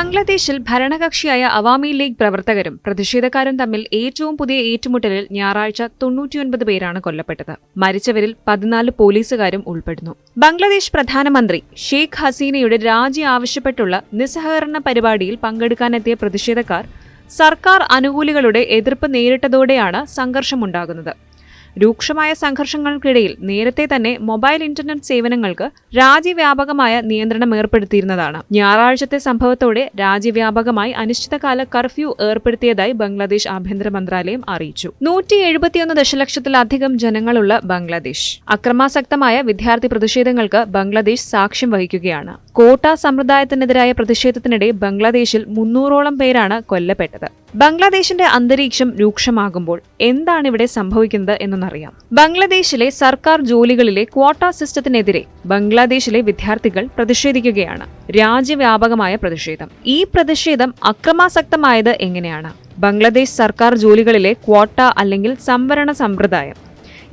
ബംഗ്ലാദേശിൽ ഭരണകക്ഷിയായ അവാമി ലീഗ് പ്രവർത്തകരും പ്രതിഷേധക്കാരും തമ്മിൽ ഏറ്റവും പുതിയ ഏറ്റുമുട്ടലിൽ ഞായറാഴ്ച 99 പേരാണ് കൊല്ലപ്പെട്ടത്. മരിച്ചവരിൽ 14 പോലീസുകാരും ഉൾപ്പെടുന്നു. ബംഗ്ലാദേശ് പ്രധാനമന്ത്രി ഷെയ്ഖ് ഹസീനയുടെ രാജി ആവശ്യപ്പെട്ടുള്ള നിസ്സഹകരണ പരിപാടിയിൽ പങ്കെടുക്കാനെത്തിയ പ്രതിഷേധക്കാർ സർക്കാർ അനുകൂലികളുടെ എതിർപ്പ് നേരിട്ടതോടെയാണ് സംഘർഷമുണ്ടാകുന്നത്. രൂക്ഷമായ സംഘർഷങ്ങൾക്കിടയിൽ നേരത്തെ തന്നെ മൊബൈൽ ഇന്റർനെറ്റ് സേവനങ്ങൾക്ക് രാജ്യവ്യാപകമായ നിയന്ത്രണം ഏർപ്പെടുത്തിയിരുന്നതാണ്. ഞായറാഴ്ചത്തെ സംഭവത്തോടെ രാജ്യവ്യാപകമായി അനിശ്ചിതകാല കർഫ്യൂ ഏർപ്പെടുത്തിയതായി ബംഗ്ലാദേശ് ആഭ്യന്തര മന്ത്രാലയം അറിയിച്ചു. 171 ദശലക്ഷത്തിലധികം ജനങ്ങളുള്ള ബംഗ്ലാദേശ്. അക്രമാസക്തമായ വിദ്യാർത്ഥി പ്രതിഷേധങ്ങൾക്ക് ബംഗ്ലാദേശ് സാക്ഷ്യം വഹിക്കുകയാണ്. കോട്ട സമ്പ്രദായത്തിനെതിരായ പ്രതിഷേധത്തിനിടെ ബംഗ്ലാദേശിൽ 300ഓളം പേരാണ് കൊല്ലപ്പെട്ടത്. ബംഗ്ലാദേശിന്റെ അന്തരീക്ഷം രൂക്ഷമാകുമ്പോൾ എന്താണ് ഇവിടെ സംഭവിക്കുന്നത് എന്നറിയാം. ബംഗ്ലാദേശിലെ സർക്കാർ ജോലികളിലെ ക്വാട്ട സിസ്റ്റത്തിനെതിരെ ബംഗ്ലാദേശിലെ വിദ്യാർത്ഥികൾ പ്രതിഷേധിക്കുകയാണ്. രാജ്യവ്യാപകമായ പ്രതിഷേധം. ഈ പ്രതിഷേധം അക്രമാസക്തമായത് എങ്ങനെയാണ്? ബംഗ്ലാദേശ് സർക്കാർ ജോലികളിലെ ക്വാട്ട അല്ലെങ്കിൽ സംവരണ സമ്പ്രദായം.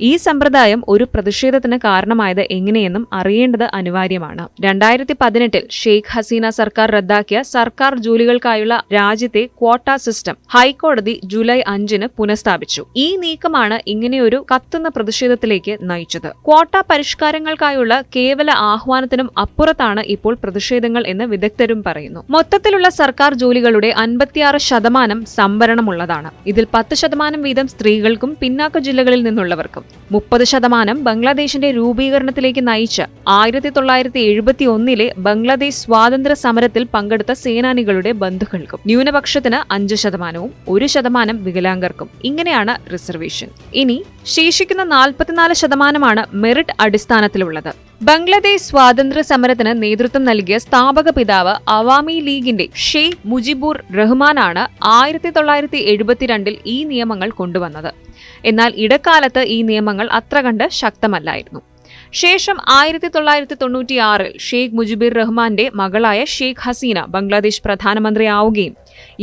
ഈ സമ്പ്രദായം ഒരു പ്രതിഷേധത്തിന് കാരണമായത് എങ്ങനെയെന്നും അറിയേണ്ടത് അനിവാര്യമാണ്. 2018 ഷെയ്ഖ് ഹസീന സർക്കാർ റദ്ദാക്കിയ സർക്കാർ ജോലികൾക്കായുള്ള രാജ്യത്തെ ക്വാട്ട സിസ്റ്റം ഹൈക്കോടതി ജൂലൈ 5 പുനഃസ്ഥാപിച്ചു. ഈ നീക്കമാണ് ഇങ്ങനെയൊരു കത്തുന്ന പ്രതിഷേധത്തിലേക്ക് നയിച്ചത്. ക്വാട്ട പരിഷ്കാരങ്ങൾക്കായുള്ള കേവല ആഹ്വാനത്തിനും അപ്പുറത്താണ് ഇപ്പോൾ പ്രതിഷേധങ്ങൾ എന്ന് വിദഗ്ധരും പറയുന്നു. മൊത്തത്തിലുള്ള സർക്കാർ ജോലികളുടെ 56% സംവരണമുള്ളതാണ്. ഇതിൽ 10% വീതം സ്ത്രീകൾക്കും പിന്നാക്ക ജില്ലകളിൽ നിന്നുള്ളവർക്കും. 30% ബംഗ്ലാദേശിന്റെ രൂപീകരണത്തിലേക്ക് നയിച്ച 1971 ബംഗ്ലാദേശ് സ്വാതന്ത്ര്യ സമരത്തിൽ പങ്കെടുത്ത സേനാനികളുടെ ബന്ധുക്കൾക്കും. ന്യൂനപക്ഷത്തിന് 5%വും 1% വികലാംഗർക്കും. ഇങ്ങനെയാണ് റിസർവേഷൻ. ഇനി ശേഷിക്കുന്ന 44% മെറിറ്റ് അടിസ്ഥാനത്തിലുള്ളത്. ബംഗ്ലാദേശ് സ്വാതന്ത്ര്യ സമരത്തിന് നേതൃത്വം നൽകിയ സ്ഥാപക പിതാവ് അവാമി ലീഗിന്റെ ഷെയ്ഖ് മുജിബുർ റഹ്മാനാണ് 1972 ഈ നിയമങ്ങൾ കൊണ്ടുവന്നത്. എന്നാൽ ഇടക്കാലത്ത് ഈ നിയമങ്ങൾ അത്ര കണ്ട് ശക്തമല്ലായിരുന്നു. ശേഷം 1996 ഷെയ്ഖ് മുജിബുർ റഹ്മാന്റെ മകളായ ഷെയ്ഖ് ഹസീന ബംഗ്ലാദേശ് പ്രധാനമന്ത്രിയാവുകയും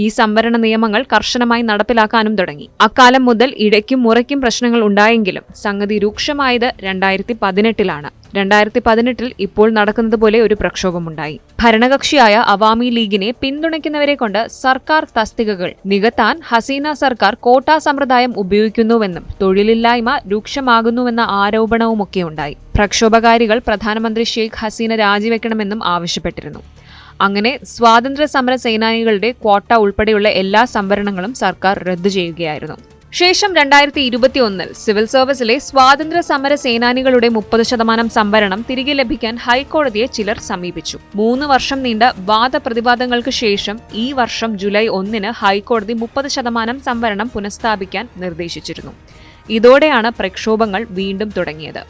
ഈ സംവരണ നിയമങ്ങൾ കർശനമായി നടപ്പിലാക്കാനും തുടങ്ങി. അക്കാലം മുതൽ ഇടയ്ക്കും മുറയ്ക്കും പ്രശ്നങ്ങൾ ഉണ്ടായെങ്കിലും സംഗതി രൂക്ഷമായത് 2018 2018 ഇപ്പോൾ നടക്കുന്നത് പോലെ ഒരു പ്രക്ഷോഭമുണ്ടായി. ഭരണകക്ഷിയായ അവാമി ലീഗിനെ പിന്തുണയ്ക്കുന്നവരെ കൊണ്ട് സർക്കാർ തസ്തികകൾ നികത്താൻ ഹസീന സർക്കാർ കോട്ട സമ്പ്രദായം ഉപയോഗിക്കുന്നുവെന്നും തൊഴിലില്ലായ്മ രൂക്ഷമാകുന്നുവെന്ന ആരോപണവുമൊക്കെയുണ്ടായി. പ്രക്ഷോഭകാരികൾ പ്രധാനമന്ത്രി ഷെയ്ഖ് ഹസീന രാജിവെക്കണമെന്നും ആവശ്യപ്പെട്ടിരുന്നു. അങ്ങനെ സ്വാതന്ത്ര്യ സമര സേനാനികളുടെ ക്വാട്ട ഉൾപ്പെടെയുള്ള എല്ലാ സംവരണങ്ങളും സർക്കാർ റദ്ദു ചെയ്യുകയായിരുന്നു. ശേഷം 2021 സിവിൽ സർവീസിലെ സ്വാതന്ത്ര്യ സമര സേനാനികളുടെ 30% സംവരണം തിരികെ ലഭിക്കാൻ ഹൈക്കോടതിയെ ചിലർ സമീപിച്ചു. 3 വർഷം നീണ്ട വാദപ്രതിവാദങ്ങൾക്ക് ശേഷം ഈ വർഷം ജൂലൈ 1 ഹൈക്കോടതി 30% സംവരണം പുനഃസ്ഥാപിക്കാൻ നിർദ്ദേശിച്ചിരുന്നു. ഇതോടെയാണ് പ്രക്ഷോഭങ്ങൾ വീണ്ടും തുടങ്ങിയത്.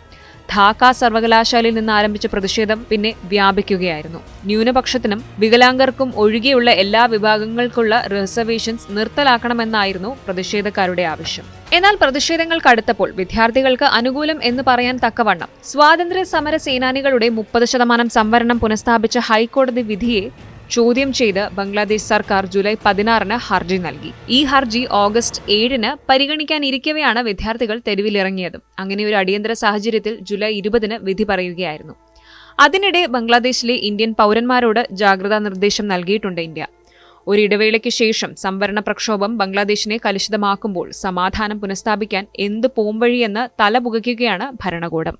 ധാക്ക സർവകലാശാലയിൽ നിന്ന് ആരംഭിച്ച പ്രതിഷേധം പിന്നെ വ്യാപിക്കുകയായിരുന്നു. ന്യൂനപക്ഷത്തിനും വികലാംഗർക്കും ഒഴികെയുള്ള എല്ലാ വിഭാഗങ്ങൾക്കുള്ള റിസർവേഷൻസ് നിർത്തലാക്കണമെന്നായിരുന്നു പ്രതിഷേധക്കാരുടെ ആവശ്യം. എന്നാൽ പ്രതിഷേധങ്ങൾ കടുത്തപ്പോൾ വിദ്യാർത്ഥികൾക്ക് അനുകൂലം എന്ന് പറയാൻ തക്കവണ്ണം സ്വാതന്ത്ര്യ സമര സേനാനികളുടെ 30% സംവരണം പുനഃസ്ഥാപിച്ച ഹൈക്കോടതി വിധിയെ ചോദ്യം ചെയ്ത് ബംഗ്ലാദേശ് സർക്കാർ ജൂലൈ 16 ഹർജി നൽകി. ഈ ഹർജി ഓഗസ്റ്റ് 7 പരിഗണിക്കാനിരിക്കവെയാണ് വിദ്യാർത്ഥികൾ തെരുവിലിറങ്ങിയത്. അങ്ങനെ ഒരു അടിയന്തര സാഹചര്യത്തിൽ ജൂലൈ 20 വിധി പറയുകയായിരുന്നു. അതിനിടെ ബംഗ്ലാദേശിലെ ഇന്ത്യൻ പൗരന്മാരോട് ജാഗ്രതാ നിർദ്ദേശം നൽകിയിട്ടുണ്ട് ഇന്ത്യ. ഒരിടവേളയ്ക്ക് ശേഷം സംവരണ പ്രക്ഷോഭം ബംഗ്ലാദേശിനെ കലുഷിതമാക്കുമ്പോൾ സമാധാനം പുനഃസ്ഥാപിക്കാൻ എന്ത് പോംവഴിയെന്ന് തലപുകയ്ക്കുകയാണ് ഭരണകൂടം.